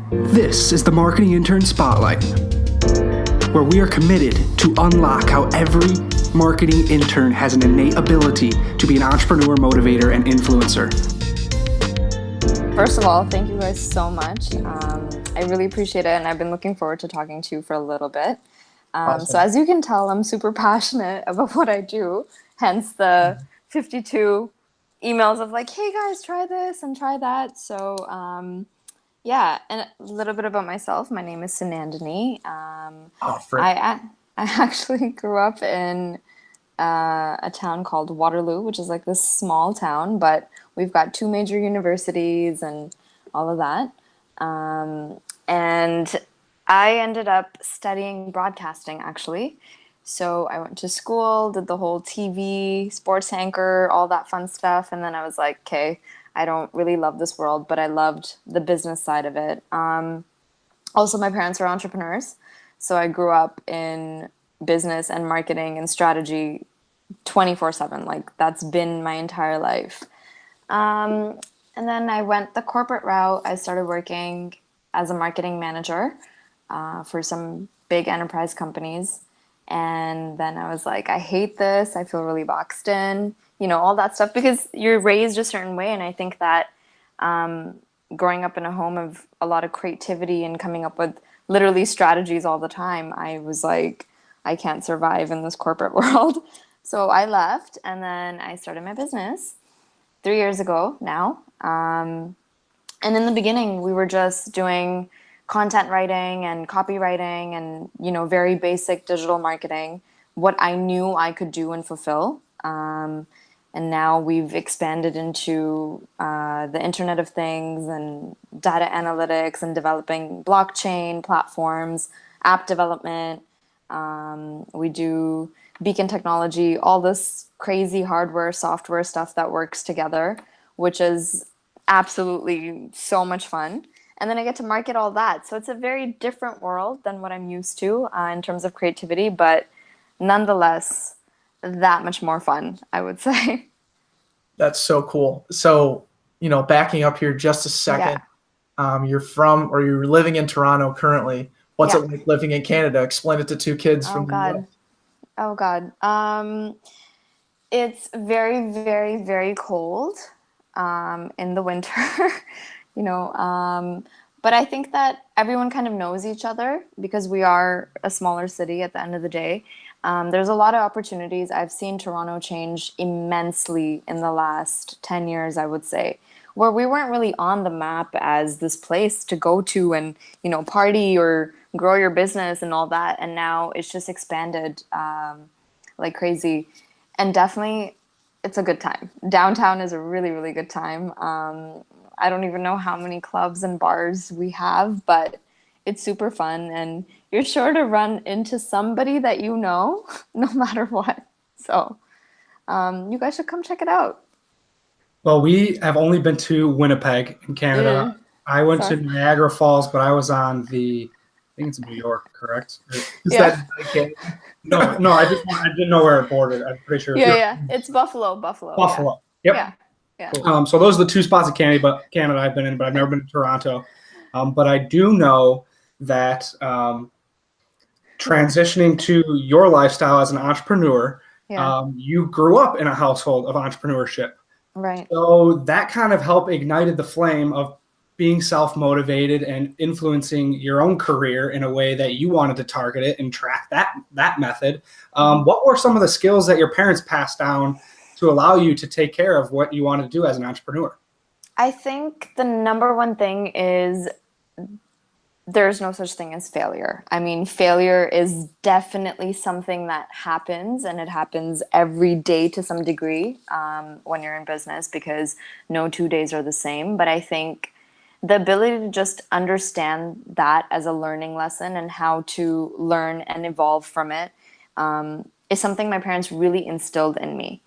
This is the Marketing Intern Spotlight, where we are committed to unlock how every marketing intern has an innate ability to be an entrepreneur, motivator, and influencer. First of all, thank you guys so much. I really appreciate it, and I've been looking forward to talking to you for a little bit. Awesome. So as you can tell, I'm super passionate about what I do, hence the 52 emails of like, hey guys, try this and try that. So yeah, and a little bit about myself. My name is Sunandini. I actually grew up in a town called Waterloo, which is like this small town, but we've got 2 major universities and all of that. And I ended up studying broadcasting, actually. So I went to school, did the whole TV, sports anchor, all that fun stuff. And then I was like, okay, I don't really love this world, but I loved the business side of it. Also, my parents are entrepreneurs. So I grew up in business and marketing and strategy 24/7. Like, that's been my entire life. And then I went the corporate route. I started working as a marketing manager for some big enterprise companies. And then I was like, I hate this. I feel really boxed in, all that stuff, because you're raised a certain way. And I think that growing up in a home of a lot of creativity and coming up with literally strategies all the time, I was like, I can't survive in this corporate world. So I left, and then I started my business 3 years ago now. And in the beginning, we were just doing content writing and copywriting and, very basic digital marketing, what I knew I could do and fulfill. And now we've expanded into the Internet of Things and data analytics and developing blockchain platforms, app development. We do beacon technology, all this crazy hardware, software stuff that works together, which is absolutely so much fun. And then I get to market all that. So it's a very different world than what I'm used to in terms of creativity, but nonetheless, that much more fun, I would say. That's so cool. So, backing up here just a second, you're living in Toronto currently. What's it like living in Canada? Explain it to 2 kids from the US. Oh, God. It's very, very, very cold in the winter, but I think that everyone kind of knows each other because we are a smaller city at the end of the day. There's a lot of opportunities. I've seen Toronto change immensely in the last 10 years, I would say, where we weren't really on the map as this place to go to and, party or grow your business and all that. And now it's just expanded like crazy. And definitely it's a good time. Downtown is a really, really good time. I don't even know how many clubs and bars we have, but it's super fun. And you're sure to run into somebody that no matter what. So you guys should come check it out. Well, we have only been to Winnipeg in Canada. I went to Niagara Falls, but I was on I think it's New York, correct? That No, I didn't know where it bordered. I'm pretty sure. Yeah. It's Buffalo. Buffalo. Yep. Yeah. Cool. So those are the 2 spots of Canada I've been in, but I've never been to Toronto. But I do know that transitioning to your lifestyle as an entrepreneur, you grew up in a household of entrepreneurship. Right. So that kind of helped ignited the flame of being self-motivated and influencing your own career in a way that you wanted to target it and track that method. What were some of the skills that your parents passed down to allow you to take care of what you wanted to do as an entrepreneur? I think the number one thing is there's no such thing as failure. I mean, failure is definitely something that happens, and it happens every day to some degree when you're in business, because no 2 days are the same. But I think the ability to just understand that as a learning lesson and how to learn and evolve from it is something my parents really instilled in me.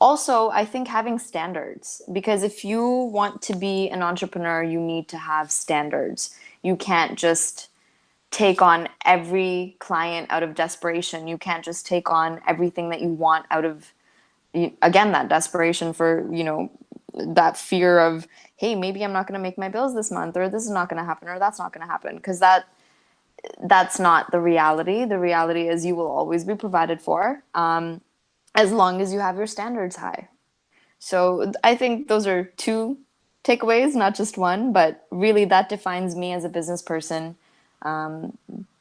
Also, I think having standards, because if you want to be an entrepreneur, you need to have standards. You can't just take on every client out of desperation. You can't just take on everything that you want out of, again, that desperation for, that fear of, hey, maybe I'm not going to make my bills this month, or this is not going to happen, or that's not going to happen. Because that's not the reality. The reality is you will always be provided for, as long as you have your standards high. So I think those are two takeaways, not just one, but really that defines me as a business person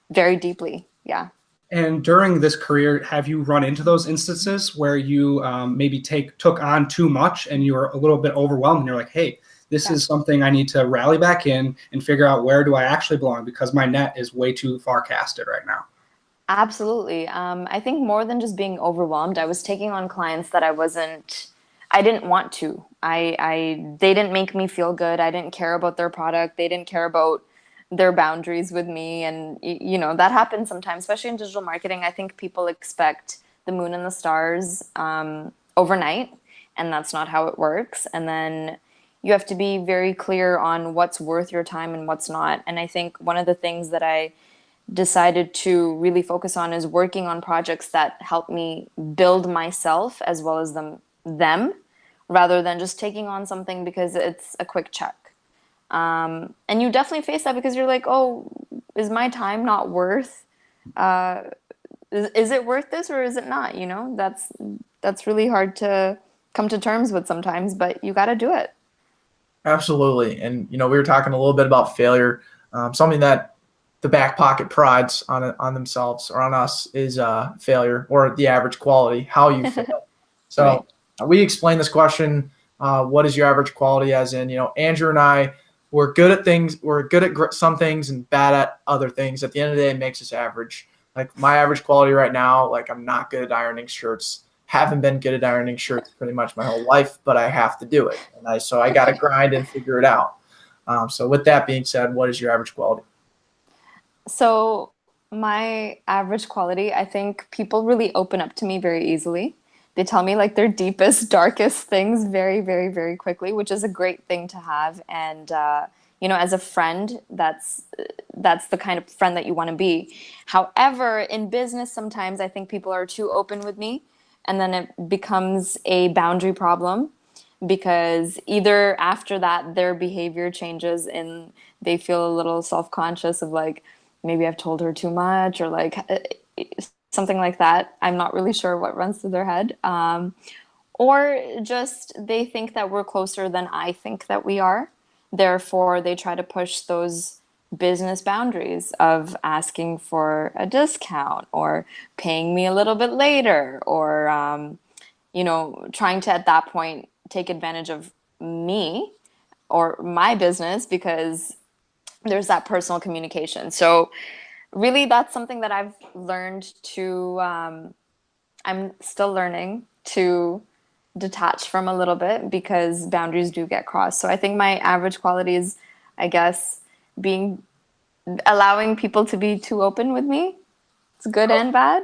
very deeply. Yeah. And during this career, have you run into those instances where you maybe took on too much and you were a little bit overwhelmed and you're like, hey, this is something I need to rally back in and figure out, where do I actually belong, because my net is way too far casted right now? Absolutely. I think more than just being overwhelmed, I was taking on clients that I didn't want to. They didn't make me feel good. I didn't care about their product. They didn't care about their boundaries with me. And, that happens sometimes, especially in digital marketing. I think people expect the moon and the stars overnight, and that's not how it works. And then you have to be very clear on what's worth your time and what's not. And I think one of the things that I decided to really focus on is working on projects that help me build myself as well as them, rather than just taking on something because it's a quick check. And you definitely face that because you're like, oh, is my time not worth, is it worth this or is it not? That's really hard to come to terms with sometimes, but you got to do it. Absolutely. And, we were talking a little bit about failure. Something that the back pocket prides on themselves or on us is failure, or the average quality, how you fail. So we explain this question, what is your average quality, as in, Andrew and I, we're good at things. We're good at some things and bad at other things. At the end of the day, it makes us average. Like my average quality right now, like I'm not good at ironing shirts. Haven't been good at ironing shirts pretty much my whole life, but I have to do it. And so I got to grind and figure it out. So with that being said, what is your average quality? So my average quality, I think people really open up to me very easily. They tell me like their deepest, darkest things very, very, very quickly, which is a great thing to have. And, as a friend, that's the kind of friend that you want to be. However, in business, sometimes I think people are too open with me, and then it becomes a boundary problem, because either after that their behavior changes and they feel a little self-conscious of like, maybe I've told her too much, or like something like that. I'm not really sure what runs through their head. Or just they think that we're closer than I think that we are. Therefore, they try to push those business boundaries of asking for a discount or paying me a little bit later, or, trying to at that point take advantage of me or my business, because there's that personal communication. So really, that's something that I've learned to, I'm still learning to detach from a little bit, because boundaries do get crossed. So I think my average quality is, I guess, allowing people to be too open with me. It's good and bad.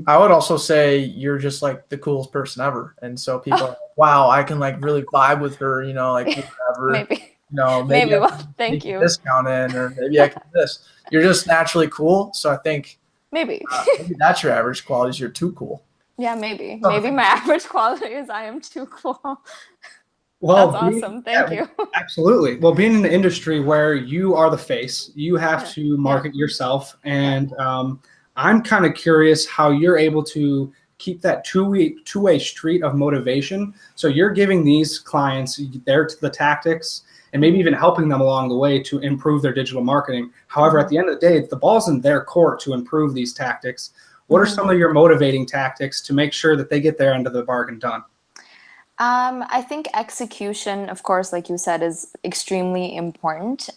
I would also say you're just like the coolest person ever. And so people are like, wow, I can like really vibe with her, like whatever. Maybe. Maybe I well, can thank make a you. discount in, or maybe I can do this. You're just naturally cool. So I think maybe that's your average quality, is you're too cool. Yeah, maybe my average quality is I am too cool. Well, that's awesome. Thank you. Absolutely. Well, being in the industry where you are the face, you have to market yourself. And I'm kind of curious how you're able to keep that two-way street of motivation. So you're giving these clients the tactics and maybe even helping them along the way to improve their digital marketing. However, at the end of the day, the ball's in their court to improve these tactics. What are some of your motivating tactics to make sure that they get their end of the bargain done? I think execution, of course, like you said, is extremely important.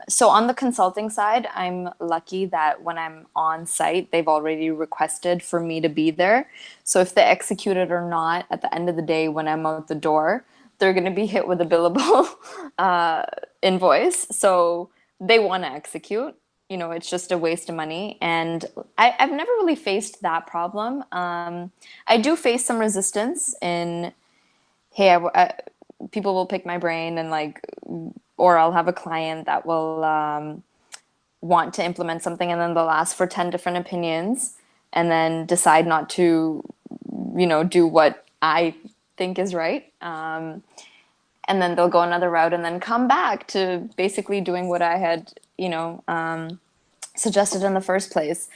So on the consulting side, I'm lucky that when I'm on site, they've already requested for me to be there. So if they execute it or not, at the end of the day, when I'm out the door, they're going to be hit with a billable invoice. So they want to execute. It's just a waste of money. And I've never really faced that problem. I do face some resistance in, hey, people will pick my brain and or I'll have a client that will want to implement something, and then they'll ask for 10 different opinions and then decide not to, do what I think is right. and then they'll go another route and then come back to basically doing what I had, suggested in the first place.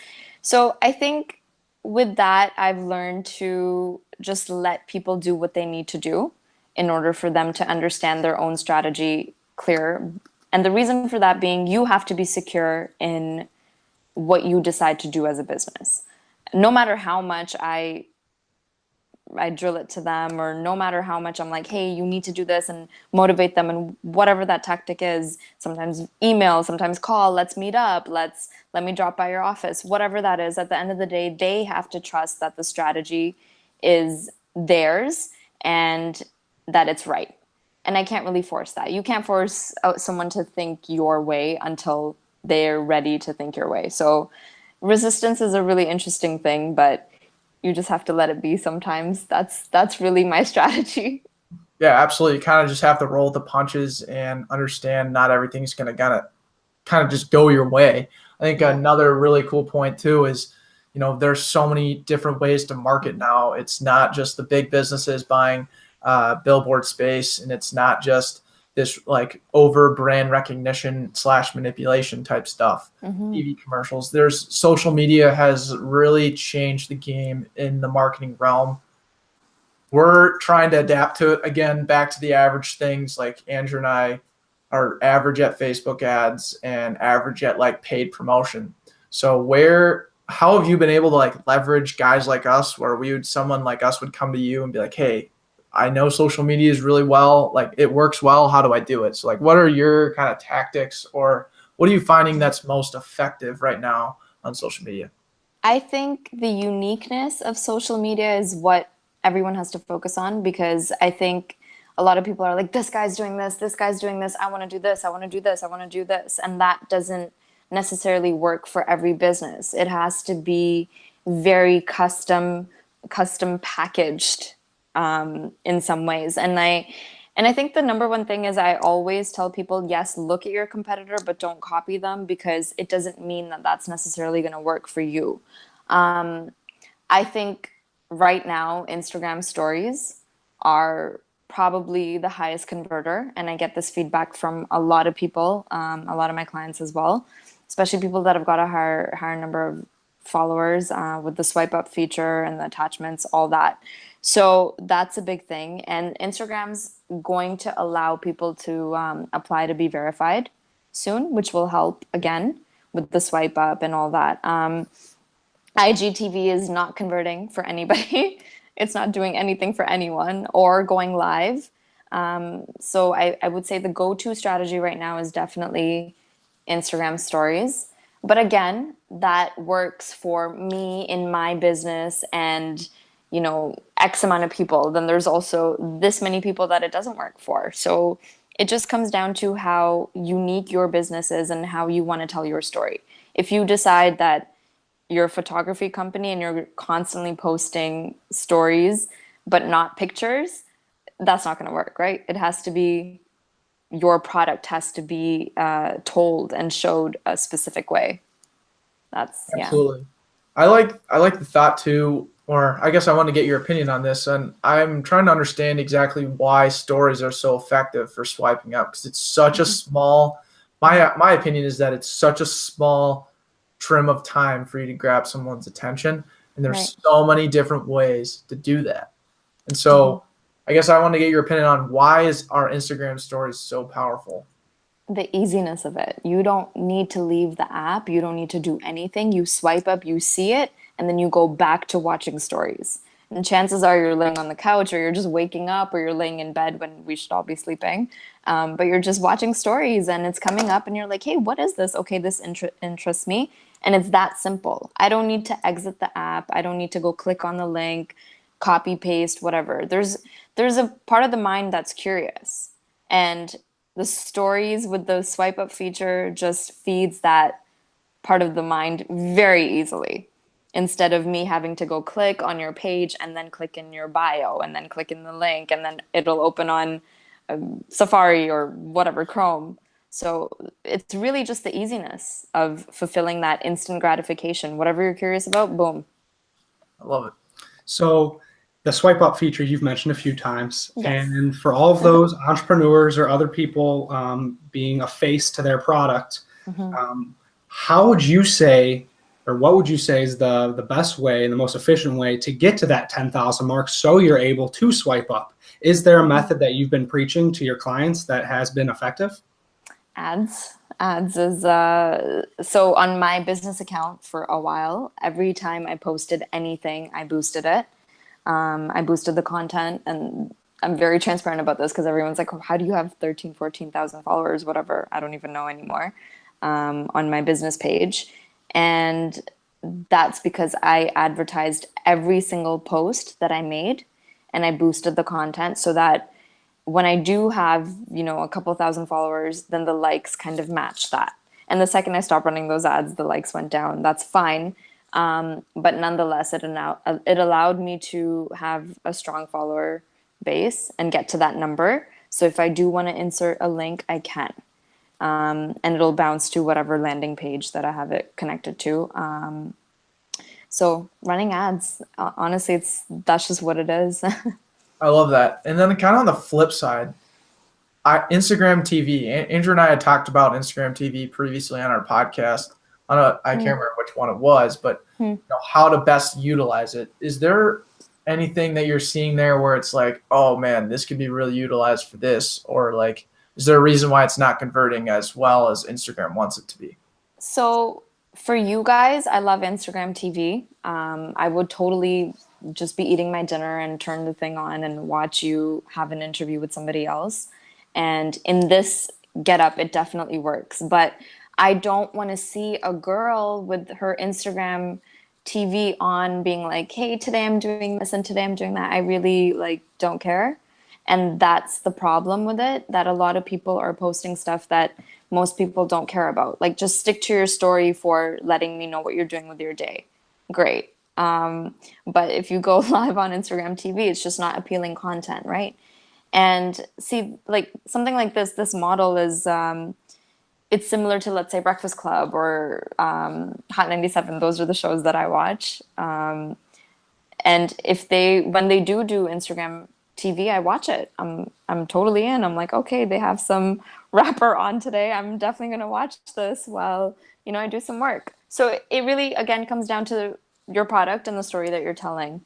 So I think with that, I've learned to just let people do what they need to do in order for them to understand their own strategy clear. And the reason for that being, you have to be secure in what you decide to do as a business. No matter how much I drill it to them, or no matter how much I'm like, hey, you need to do this, and motivate them, and whatever that tactic is, sometimes email, sometimes call, let's meet up, let me drop by your office, whatever that is, at the end of the day, they have to trust that the strategy is theirs and that it's right. And I can't really force that. You can't force out someone to think your way until they're ready to think your way. So resistance is a really interesting thing, but you just have to let it be sometimes. That's really my strategy. Yeah, absolutely. You kind of just have to roll with the punches and understand not everything's going to kind of just go your way. I think another really cool point too is, there's so many different ways to market now. It's not just the big businesses buying billboard space, and it's not just this like over brand recognition / manipulation type stuff. TV commercials. There's social media has really changed the game in the marketing realm. We're trying to adapt to it again, back to the average things. Like Andrew and I are average at Facebook ads and average at like paid promotion. So how have you been able to like leverage guys like us, where someone like us would come to you and be like, hey, I know social media is really well, like it works well. How do I do it? So like, what are your kind of tactics, or what are you finding that's most effective right now on social media? I think the uniqueness of social media is what everyone has to focus on, because I think a lot of people are like, this guy's doing this, I want to do this, I want to do this, I want to do this. And that doesn't necessarily work for every business. It has to be very custom packaged in some ways. And I think the number one thing is, I always tell people, yes, look at your competitor, but don't copy them, because it doesn't mean that that's necessarily going to work for you. I think right now, Instagram stories are probably the highest converter. And I get this feedback from a lot of people, a lot of my clients as well, especially people that have got a higher number of followers with the swipe up feature and the attachments, all that. So that's a big thing. And Instagram's going to allow people to apply to be verified soon, which will help again with the swipe up and all that. IGTV is not converting for anybody. It's not doing anything for anyone, or going live. So I would say the go-to strategy right now is definitely Instagram stories. But again, that works for me in my business and, X amount of people. Then there's also this many people that it doesn't work for. So it just comes down to how unique your business is and how you want to tell your story. If you decide that you're a photography company and you're constantly posting stories but not pictures, that's not going to work, right? It has to be, your product has to be told and showed a specific way. That's absolutely. I like the thought too, or I guess I want to get your opinion on this, and I'm trying to understand exactly why stories are so effective for swiping up, because it's such a small. My opinion is that it's such a small trim of time for you to grab someone's attention, and there's so many different ways to do that. And so I guess I want to get your opinion on, why is our Instagram stories so powerful? The easiness of it. You don't need to leave the app. You don't need to do anything. You swipe up, you see it, and then you go back to watching stories. And chances are you're laying on the couch, or you're just waking up, or you're laying in bed when we should all be sleeping. But you're just watching stories and it's coming up and you're like, hey, what is this? Okay, this interests me. And it's that simple. I don't need to exit the app. I don't need to go click on the link, copy, paste, whatever. There's a part of the mind that's curious. And the stories with the swipe up feature just feeds that part of the mind very easily, instead of me having to go click on your page and then click in your bio and then click in the link and then it'll open on Safari or whatever, Chrome. So it's really just the easiness of fulfilling that instant gratification. Whatever you're curious about, boom. I love it. So the swipe up feature you've mentioned a few times. Yes. And for all of those entrepreneurs or other people being a face to their product, how would you say, or what would you say is the best way and the most efficient way to get to that 10,000 mark so you're able to swipe up? Is there a method that you've been preaching to your clients that has been effective? Ads is so on my business account for a while, every time I posted anything, I boosted it. I boosted the content, and I'm very transparent about this because everyone's like, oh, how do you have 14,000 followers, whatever? I don't even know anymore, on my business page. And that's because I advertised every single post that I made, and I boosted the content so that when I do have, a couple thousand followers, then the likes kind of match that. And the second I stopped running those ads, the likes went down. That's fine. But nonetheless, it allowed me to have a strong follower base and get to that number. So if I do want to insert a link, I can. And it'll bounce to whatever landing page that I have it connected to. So running ads, honestly, that's just what it is. I love that. And then kind of on the flip side, Instagram TV. Andrew and I had talked about Instagram TV previously on our podcast. I can't remember which one it was, but how to best utilize it. Is there anything that you're seeing there where it's like, oh man, this could be really utilized for this? Or like, is there a reason why it's not converting as well as Instagram wants it to be? So for you guys, I love Instagram TV. I would totally just be eating my dinner and turn the thing on and watch you have an interview with somebody else. And in this getup, it definitely works. But I don't want to see a girl with her Instagram TV on being like, hey, today I'm doing this and today I'm doing that. I really don't care. And that's the problem with it, that a lot of people are posting stuff that most people don't care about. Like, just stick to your story for letting me know what you're doing with your day. Great. But if you go live on Instagram TV, it's just not appealing content, right? And see, like something like this model is, it's similar to, let's say, Breakfast Club or Hot 97. Those are the shows that I watch. And when they do Instagram TV, I watch it. I'm totally in. I'm like, okay, they have some rapper on today. I'm definitely going to watch this while, I do some work. So it really, again, comes down to your product and the story that you're telling.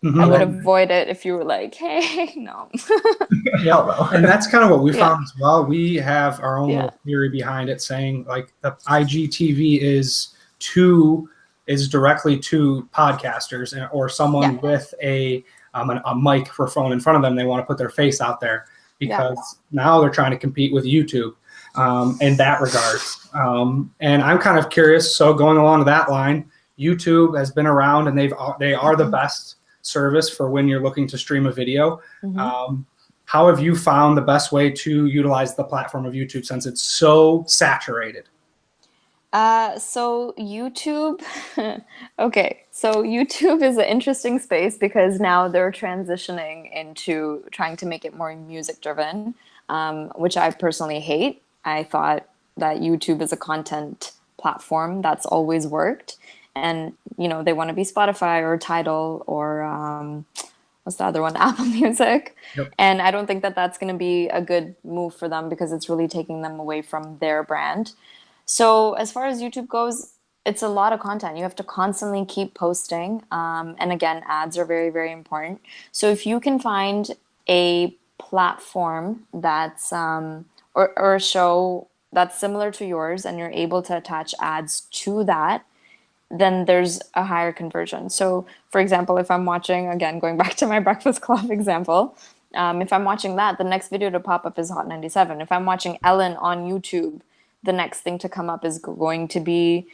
I would avoid it if you were like, hey, no. Yeah, and that's kind of what we found as well. We have our own little theory behind it, saying like the IGTV is directly to podcasters or someone with a microphone in front of them. They want to put their face out there because now they're trying to compete with YouTube in that regard. And I'm kind of curious. So going along to that line, YouTube has been around, and they are the best service for when you're looking to stream a video. How have you found the best way to utilize the platform of YouTube since it's so saturated? So YouTube, okay. So YouTube is an interesting space because now they're transitioning into trying to make it more music driven, which I personally hate. I thought that YouTube is a content platform that's always worked. And, they want to be Spotify or Tidal or what's the other one? Apple Music. Yep. And I don't think that that's going to be a good move for them because it's really taking them away from their brand. So as far as YouTube goes, it's a lot of content. You have to constantly keep posting. And again, ads are very, very important. So if you can find a platform that's or a show that's similar to yours and you're able to attach ads to that, then there's a higher conversion. So for example, if I'm watching, again, going back to my Breakfast Club example, if I'm watching that, the next video to pop up is Hot 97. If I'm watching Ellen on YouTube, the next thing to come up is going to be,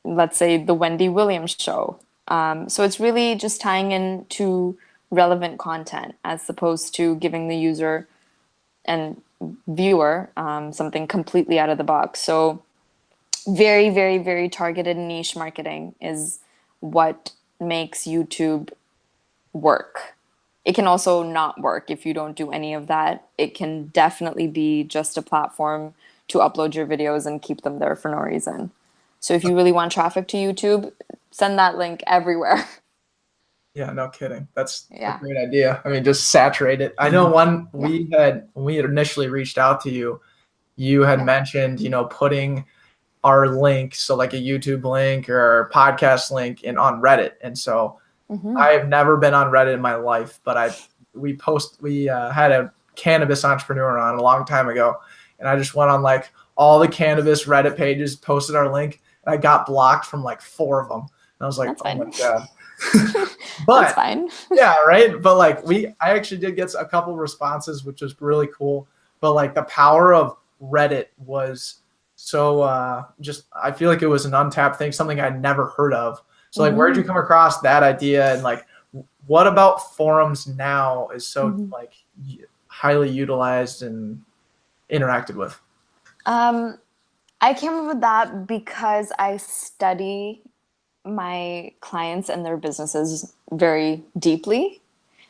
let's say, the Wendy Williams show. So it's really just tying into relevant content as opposed to giving the user and viewer something completely out of the box. So very, very, very targeted niche marketing is what makes YouTube work. It can also not work if you don't do any of that. It can definitely be just a platform to upload your videos and keep them there for no reason. So if you really want traffic to YouTube, send that link everywhere. Yeah, no kidding. That's a Yeah. great idea. I mean, just saturate it. I know when we had initially reached out to you, you had mentioned, putting our link, so like a YouTube link or a podcast link on Reddit. And so I have never been on Reddit in my life, but we had a cannabis entrepreneur on a long time ago. And I just went on like all the cannabis Reddit pages, posted our link, and I got blocked from like 4 of them. And I was like, That's oh fine. my God. But that's fine. yeah, right. But like I actually did get a couple responses, which was really cool. But like the power of Reddit was so I feel like it was an untapped thing, something I'd never heard of. So like, where'd you come across that idea? And like, what about forums now is so like highly utilized and interacted with? I came up with that because I study my clients and their businesses very deeply.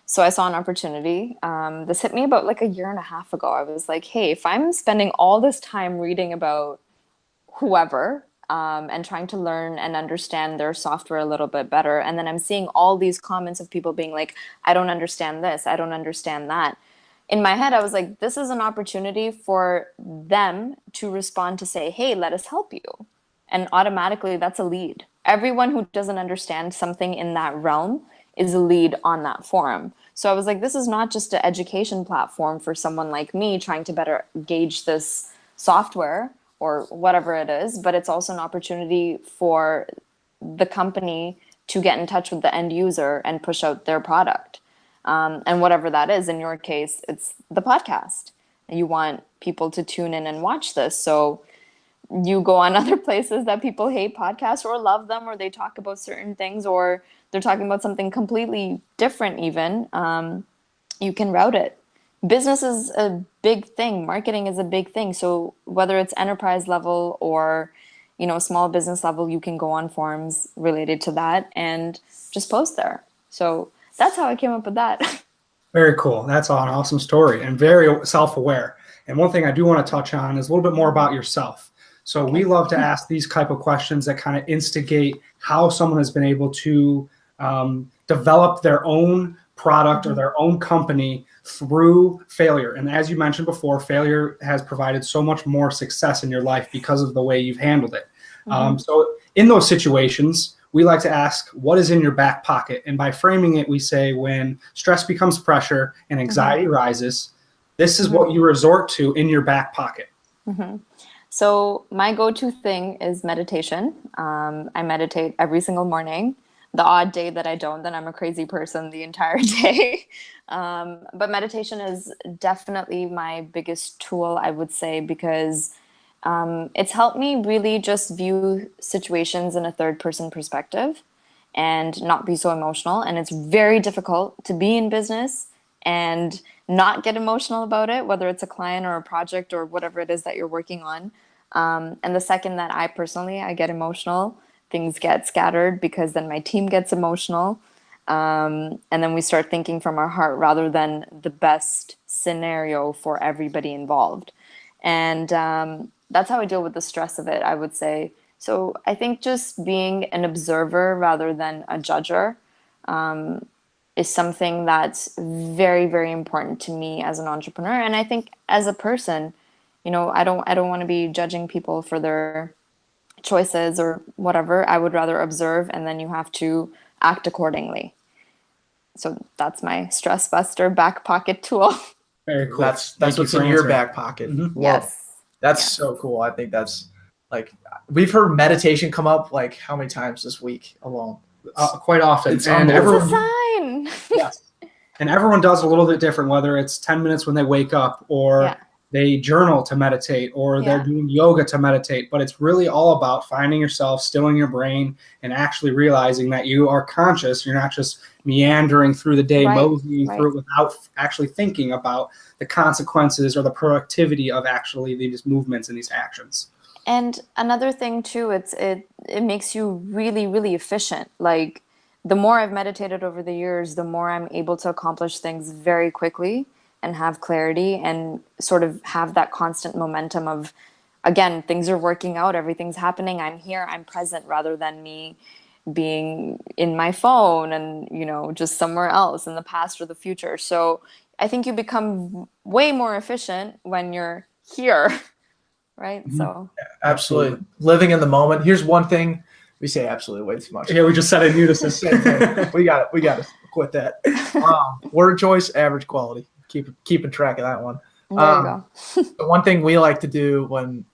So I saw an opportunity. This hit me about like a year and a half ago. I was like, hey, if I'm spending all this time reading about whoever and trying to learn and understand their software a little bit better, and then I'm seeing all these comments of people being like, I don't understand this, I don't understand that. In my head, I was like, this is an opportunity for them to respond to say, hey, let us help you. And automatically that's a lead. Everyone who doesn't understand something in that realm is a lead on that forum. So I was like, this is not just an education platform for someone like me trying to better gauge this software or whatever it is, but it's also an opportunity for the company to get in touch with the end user and push out their product. And whatever that is, in your case, it's the podcast. You want people to tune in and watch this. So you go on other places that people hate podcasts or love them, or they talk about certain things, or they're talking about something completely different even. You can route it. Business is a big thing. Marketing is a big thing. So whether it's enterprise level or, small business level, you can go on forums related to that and just post there. So that's how I came up with that. Very cool. That's an awesome story and very self-aware. And one thing I do want to touch on is a little bit more about yourself. So we love to ask these type of questions that kind of instigate how someone has been able to develop their own product or their own company through failure. And as you mentioned before, failure has provided so much more success in your life because of the way you've handled it. So in those situations, we like to ask, what is in your back pocket? And by framing it, we say when stress becomes pressure and anxiety rises, this is what you resort to in your back pocket. So my go-to thing is meditation. I meditate every single morning. The odd day that I don't, then I'm a crazy person the entire day. But meditation is definitely my biggest tool, I would say, because it's helped me really just view situations in a third-person perspective and not be so emotional. And it's very difficult to be in business and not get emotional about it, whether it's a client or a project or whatever it is that you're working on. And the second that I get emotional, things get scattered because then my team gets emotional. And then we start thinking from our heart rather than the best scenario for everybody involved. And that's how I deal with the stress of it, I would say. So I think just being an observer rather than a judger is something that's very, very important to me as an entrepreneur. And I think as a person, I don't want to be judging people for their choices or whatever. I would rather observe, and then you have to act accordingly. So that's my stress buster back pocket tool. Very cool. That's what's in your back pocket. Yes. That's so cool. I think that's like, we've heard meditation come up like how many times this week alone? Quite often. It's and It's a sign. Yes. And everyone does a little bit different, whether it's 10 minutes when they wake up or they journal to meditate or they're doing yoga to meditate. But it's really all about finding yourself, stilling your brain, and actually realizing that you are conscious. You're not just meandering through the day, moseying through it without actually thinking about the consequences or the productivity of actually these movements and these actions. And another thing too, it makes you really, really efficient. Like the more I've meditated over the years, the more I'm able to accomplish things very quickly and have clarity and sort of have that constant momentum of, again, things are working out, everything's happening, I'm here, I'm present, rather than me being in my phone and, you know, just somewhere else in the past or the future. So I think you become way more efficient when you're here, right? Mhm. So Absolutely. Living in the moment. Here's one thing. We say absolutely way too much. Yeah, we just said it in unison. Same thing. We got to quit that. Word choice, average quality. Keeping track of that one. there you go. The one thing we like to do when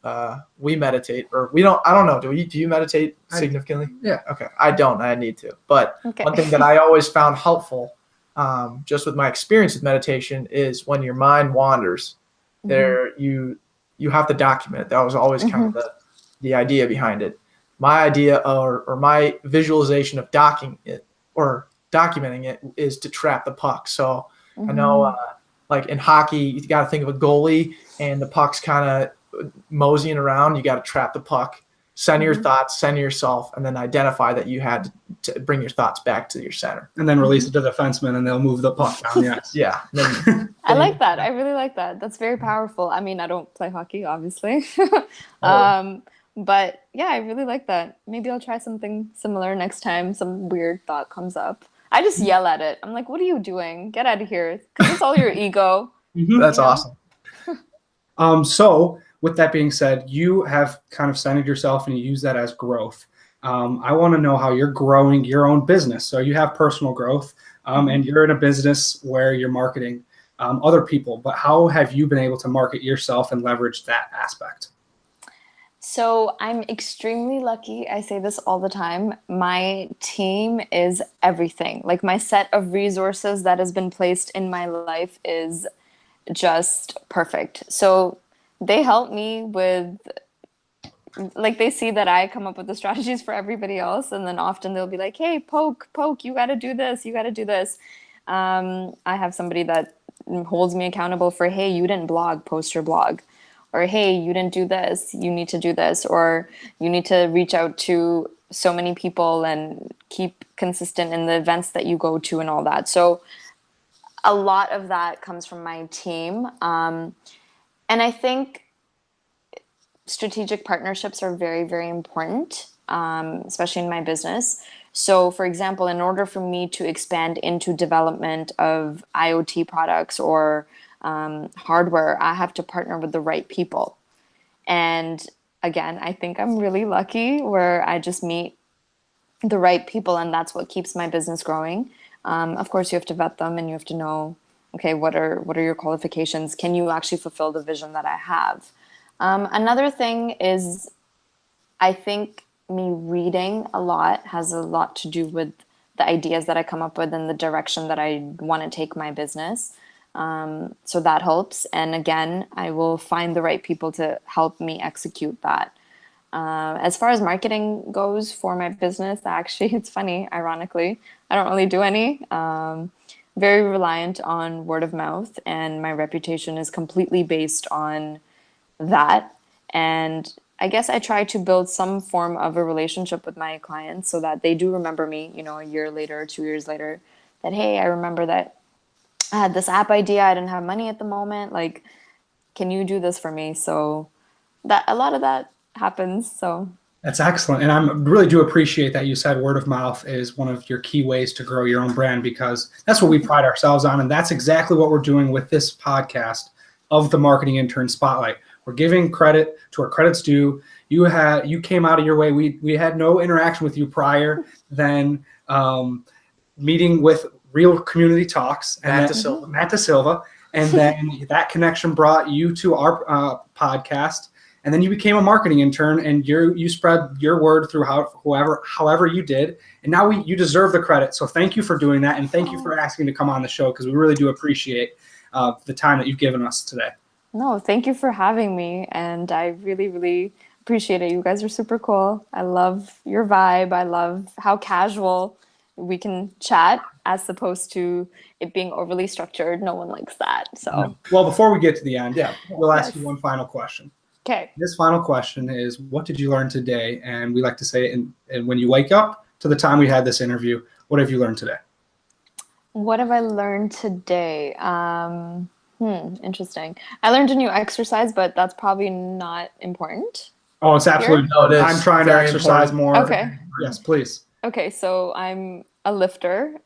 we meditate, or we don't, I don't know, do you meditate significantly? Yeah. Okay. I don't. I need to. But Okay. one thing that I always found helpful, just with my experience with meditation, is when your mind wanders, you have to document it. That was always kind of the idea behind it. My idea or my visualization of documenting it is to trap the puck. So I know, like in hockey, you got to think of a goalie and the puck's kind of moseying around. You got to trap the puck, center your thoughts, center yourself, and then identify that you had to bring your thoughts back to your center. And then release it to the defenseman and they'll move the puck down. Yes. Yeah. I like that. I really like that. That's very powerful. I mean, I don't play hockey, obviously. But yeah, I really like that. Maybe I'll try something similar next time some weird thought comes up. I just yell at it. I'm like, what are you doing? Get out of here. Because it's all your ego. That's awesome. So with that being said, you have kind of centered yourself and you use that as growth. I want to know how you're growing your own business. So you have personal growth and you're in a business where you're marketing other people, but how have you been able to market yourself and leverage that aspect? So I'm extremely lucky. I say this all the time. My team is everything. Like my set of resources that has been placed in my life is just perfect. So they help me with, like they see that I come up with the strategies for everybody else. And then often they'll be like, hey, Poke, you got to do this. You got to do this. I have somebody that holds me accountable for, hey, you didn't post your blog. Or, hey, you didn't do this, you need to do this. Or you need to reach out to so many people and keep consistent in the events that you go to and all that. So a lot of that comes from my team. And I think strategic partnerships are very, very important, especially in my business. So, for example, in order for me to expand into development of IoT products or hardware, I have to partner with the right people. And again, I think I'm really lucky where I just meet the right people, and that's what keeps my business growing. Of course, you have to vet them and you have to know, okay, what are your qualifications? Can you actually fulfill the vision that I have? Another thing is, I think me reading a lot has a lot to do with the ideas that I come up with and the direction that I want to take my business. So that helps. And again, I will find the right people to help me execute that. As far as marketing goes for my business, actually, it's funny, ironically, I don't really do any. Very reliant on word of mouth, and my reputation is completely based on that. And I guess I try to build some form of a relationship with my clients so that they do remember me, you know, a year later, 2 years later, that, hey, I remember that I had this app idea. I didn't have money at the moment. Like, can you do this for me? So that a lot of that happens. So That's excellent. And I really do appreciate that you said word of mouth is one of your key ways to grow your own brand, because that's what we pride ourselves on. And that's exactly what we're doing with this podcast of the Marketing Intern Spotlight. We're giving credit to where credit's due. You came out of your way. We had no interaction with you prior than meeting with Real Community Talks and Matt DeSilva, and then that connection brought you to our podcast, and then you became a marketing intern, and you spread your word through however you did, and now you deserve the credit. So thank you for doing that, and thank you for asking to come on the show, because we really do appreciate the time that you've given us today. No, thank you for having me, and I really, really appreciate it. You guys are super cool. I love your vibe. I love how casual we can chat as opposed to it being overly structured. No one likes that. So, well, before we get to the end, we'll ask you one final question. Okay. This final question is, what did you learn today? And we like to say it and when you wake up to the time we had this interview, what have you learned today? What have I learned today? Interesting. I learned a new exercise, but that's probably not important. Oh, it's absolutely. No, it is. I'm trying to exercise more. Okay. Yes, please. Okay, so I'm a lifter.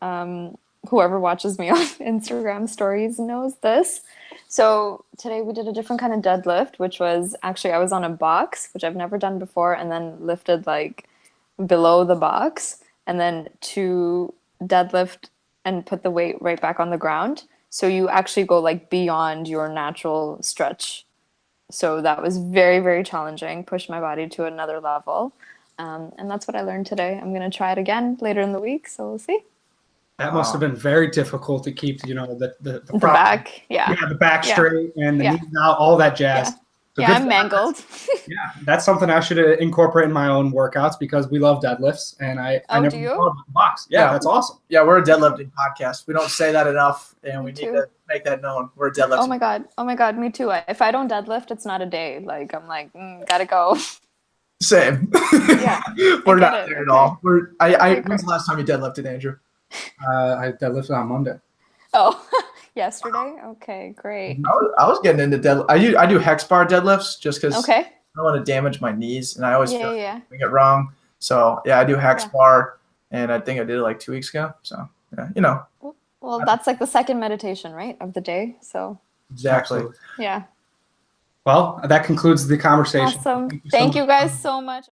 Whoever watches me on Instagram stories knows this. So today we did a different kind of deadlift, which was actually I was on a box, which I've never done before, and then lifted like below the box, and then to deadlift and put the weight right back on the ground. So you actually go like beyond your natural stretch. So that was very, very challenging, pushed my body to another level. And that's what I learned today. I'm going to try it again later in the week. So we'll see. That must have been very difficult to keep, the back. Yeah. Yeah, the back Yeah. straight and the Yeah. knees out, all that jazz. Yeah. So Yeah, I'm mangled. Yeah, that's something I should incorporate in my own workouts because we love deadlifts, and I never do you? thought about the box. Yeah, that's awesome. Yeah, we're a deadlifting podcast. We don't say that enough, and we need too. to make that known. We're a deadlifting. Oh my god, me too. If I don't deadlift, it's not a day. Like I'm like, gotta go. Same. Yeah, We're not there at all. When's the last time you deadlifted, Andrew? I deadlifted on Monday. Oh, yesterday? Okay, great. I was getting into deadlift. I do hex bar deadlifts just because Okay. I don't want to damage my knees, and I always feel Yeah. like I get wrong. So yeah, I do hex bar, and I think I did it like 2 weeks ago. So yeah, Well, that's like the second meditation, right, of the day. So exactly. Absolutely. yeah. Well, that concludes the conversation. Awesome. Thank you guys so much.